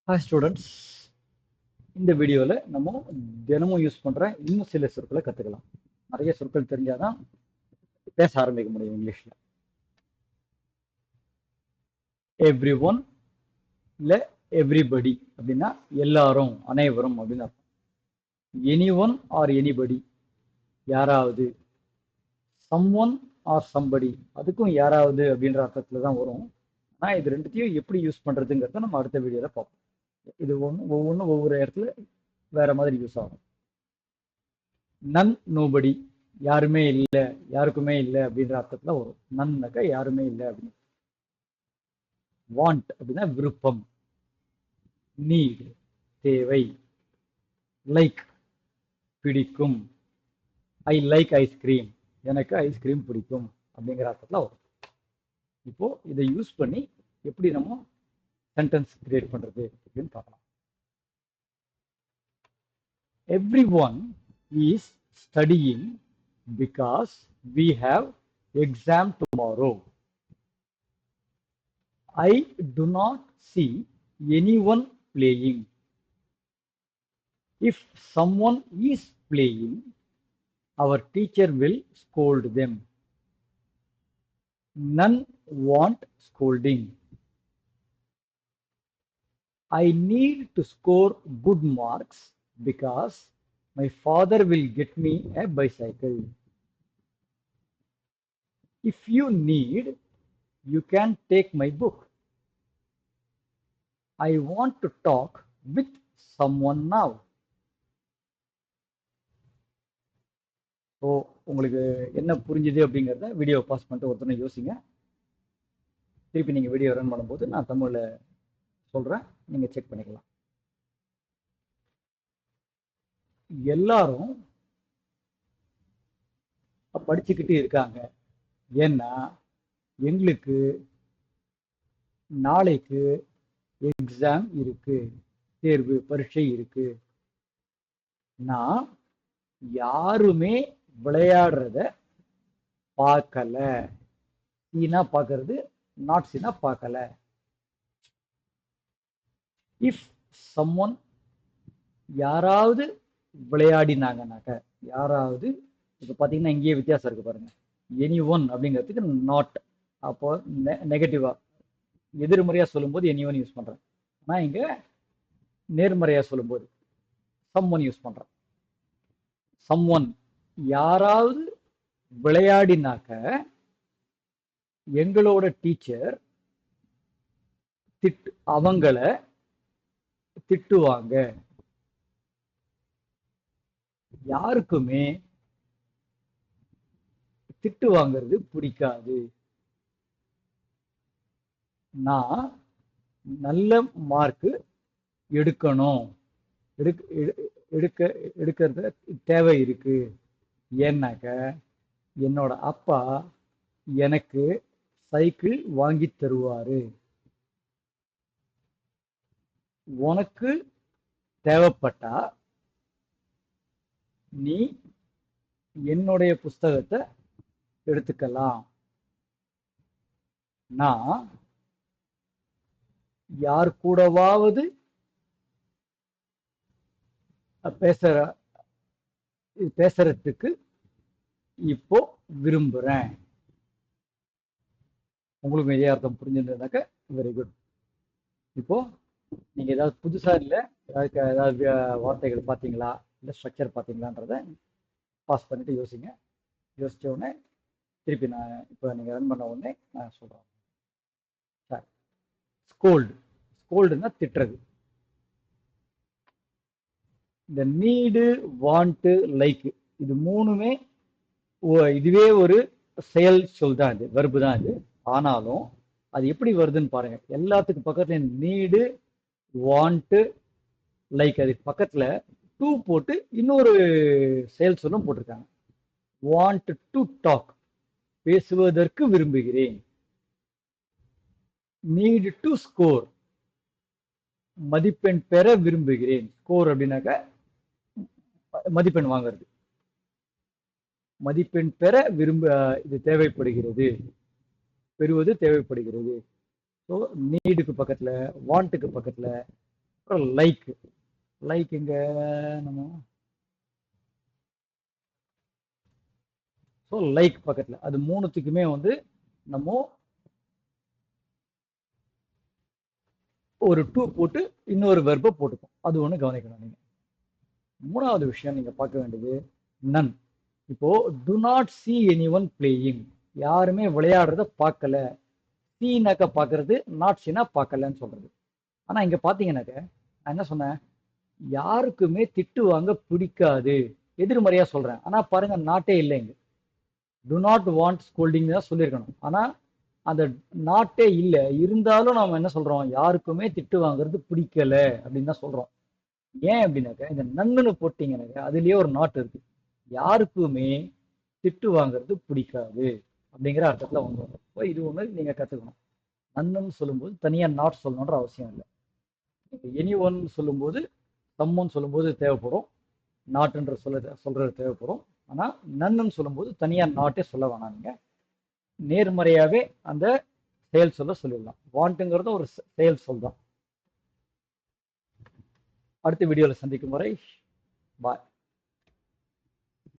Hi students, இந்த வீடியோவில் நம்ம தினமும் யூஸ் பண்ணுற இன்னும் சில சொற்களை கற்றுக்கலாம். நிறைய சொற்கள் தெரிஞ்சாதான் பேச ஆரம்பிக்க முடியும் இங்கிலீஷில். எவ்ரி ஒன் இல்லை எவ்ரிபடி அப்படின்னா எல்லாரும், அனைவரும் அப்படின்னு அர்த்தம். எனி ஒன் ஆர் எனிபடி, யாராவது. சம் ஒன் ஆர் சம்படி, அதுக்கும் யாராவது அப்படின்ற அர்த்தத்தில் தான் வரும். ஆனால் இது ரெண்டுத்தையும் எப்படி யூஸ் பண்ணுறதுங்கிறத நம்ம அடுத்த வீடியோவில் பார்ப்போம். இது ஒவ்வொன்றும் ஒவ்வொரு இடத்துல வேற மாதிரி யூஸ் ஆகும். நன் நோபடி, யாருமே இல்லை, யாருக்குமே இல்லை அப்படின்ற அர்த்தத்துல வரும். நன்னாக்க யாருமே இல்லை அப்படின்னு. வாண்ட் அப்படின்னா விருப்பம், நீட் தேவை, லைக் பிடிக்கும், ஐ லைக் ஐஸ்கிரீம், எனக்கு ஐஸ்கிரீம் பிடிக்கும் அப்படிங்கிற அர்த்தத்துல வரும். இப்போ இதை யூஸ் பண்ணி எப்படி நம்ம சென்டென்ஸ் கிரியேட் பண்றது அப்படின்னு பார்க்கலாம். Everyone is studying because we have exam tomorrow. I do not see anyone playing. If someone is playing, our teacher will scold them. None want scolding. I need to score good marks because my father will get me a bicycle. If you need, you can take my book. I want to talk with someone now. So உங்களுக்கு என்ன புரிஞ்சுது அப்படிங்கிறத video pass பண்ணிட்டு ஒருத்தனை யோசிங்க. திருப்பி நீங்கள் video run பண்ணும்போது நான் தமிழில் சொல்கிறேன், நீங்கள் செக் பண்ணிக்கலாம். எல்லாரும் படிச்சுக்கிட்டு இருக்காங்க, ஏன்னா எங்களுக்கு நாளைக்கு எக்ஸாம் இருக்கு, தேர்வு பரீட்சை இருக்கு. நான் யாருமே விளையாடுறத பார்க்கல. சீனா பார்க்கறது, நாட் சீனா பார்க்கல. இஃப் சம்ஒன், யாராவது விளையாடினாங்கனாக்க, யாராவது, இப்போ பார்த்தீங்கன்னா இங்கேயே வித்தியாசம் இருக்கு பாருங்க. எனி ஒன் அப்படிங்கிறதுக்கு நாட், அப்போ நெகட்டிவா எதிர்மறையா சொல்லும்போது எனி ஒன் யூஸ் பண்றேன். ஆனால் இங்க நேர்மறையா சொல்லும்போது சம் ஒன் யூஸ் பண்றேன். சம் ஒன், யாராவது விளையாடினாக்க எங்களோட டீச்சர் அவங்கள திட்டுவாங்க. யாருக்குமே திட்டு வாங்கிறது பிடிக்காது. நான் நல்ல மார்க் எடுக்கணும், எடுக்கிறது தேவை இருக்கு, ஏன்னாக்க என்னோட அப்பா எனக்கு சைக்கிள் வாங்கி தருவாரு. உனக்கு தேவைப்பட்டா நீ என்னுடைய புஸ்தகத்தை எடுத்துக்கலாம். நான் யார் கூடவாவது பேசுறதுக்கு இப்போ விரும்புறேன். உங்களுக்கு இதே அர்த்தம் புரிஞ்சிருந்தாக்க வெரி குட். இப்போ நீங்க ஏதாவது புதுசா இல்லை ஏதாவது வார்த்தைகள் பார்த்தீங்களா, இல்லை ஸ்ட்ரக்சர் பார்த்தீங்களான்றத பாஸ் பண்ணிட்டு யோசிங்க. யோசிச்ச உடனே திருப்பி நான் இப்போ நீங்கள் ரன் பண்ண உடனே நான் சொல்கிறேன். சார், ஸ்கோல்டு, ஸ்கோல்டுன்னா திட்டுறது. இந்த நீடு, வாண்ட்டு, லைக்கு, இது மூணுமே இதுவே ஒரு செயல் சொல் தான், இது வெர்பு தான் இது. ஆனாலும் அது எப்படி வருதுன்னு பாருங்க. எல்லாத்துக்கும் பக்கத்துல நீடு, வாண்ட்டு, லைக், அதுக்கு பக்கத்துல டூ போட்டு இன்னொரு செயல் சொல்லும் போட்டிருக்காங்க. வாண்ட் டு டாக், பேசுவதற்கு விரும்புகிறேன். நீட் டு ஸ்கோர், மதிப்பெண் பெற விரும்புகிறேன். ஸ்கோர் அப்படின்னாக்க மதிப்பெண் வாங்கிறது. மதிப்பெண் பெற இது தேவைப்படுகிறது, பெறுவது தேவைப்படுகிறது. ஸோ நீடுக்கு பக்கத்துல, வாண்ட்டுக்கு பக்கத்துல அப்புறம் லைக். லைக் இங்க நம்ம ஸோ லைக் பக்கத்துல அது மூணுத்துக்குமே வந்து நம்ம ஒரு டூ போட்டு இன்னொரு வெர்பை போட்டுப்போம். அது ஒண்ணு கவனிக்கணும் நீங்க. மூணாவது விஷயம் நீங்க பார்க்க வேண்டியது நன். இப்போ to not see any one playing, யாருமே விளையாடுறத பார்க்கல. சீனாக்க பார்க்கறது, நாட் சீனா பார்க்கலன்னு சொல்றது. ஆனா இங்க பாத்தீங்கன்னாக்க நான் என்ன சொன்னேன், யாருக்குமே திட்டு வாங்க பிடிக்காது, எதிர்மறையா சொல்றேன். ஆனா பாருங்க நாட்டே இல்லை இங்க. டு நாட் வாண்ட் ஸ்கோல்டிங் தான் சொல்லியிருக்கணும். ஆனா அந்த நாட்டே இல்லை, இருந்தாலும் நாம என்ன சொல்றோம், யாருக்குமே திட்டு வாங்குறது பிடிக்கல அப்படின்னு தான் சொல்றோம். ஏன் அப்படின்னாக்க இந்த நன்னுன்னு போட்டீங்கன்னாக்க அதுலயே ஒரு நாட் இருக்கு. யாருக்குமே திட்டு வாங்குறது பிடிக்காது அப்படிங்கிற அர்த்தத்துல வந்துடும். இப்போ இது ஒண்ணு நீங்க கத்துக்கணும். நன்னுன்னு சொல்லும்போது தனியா நாட் சொல்லணுன்ற அவசியம் இல்லை. எனி ஒன் சொல்லும்போது, சம்மன் சொல்லும்போது தேவைப்படும், நாட்டுன்ற சொல்றது தேவைப்படும். ஆனா நன்னுன்னு சொல்லும்போது தனியா நாட்டே சொல்ல வேணாம். நீங்க நேர்மறையாவே அந்த செயல் சொல்லிடலாம். வாண்ட்டுங்கிறது ஒரு செயல் சொல் தான். அடுத்த வீடியோல சந்திக்கும் வரை பாய்.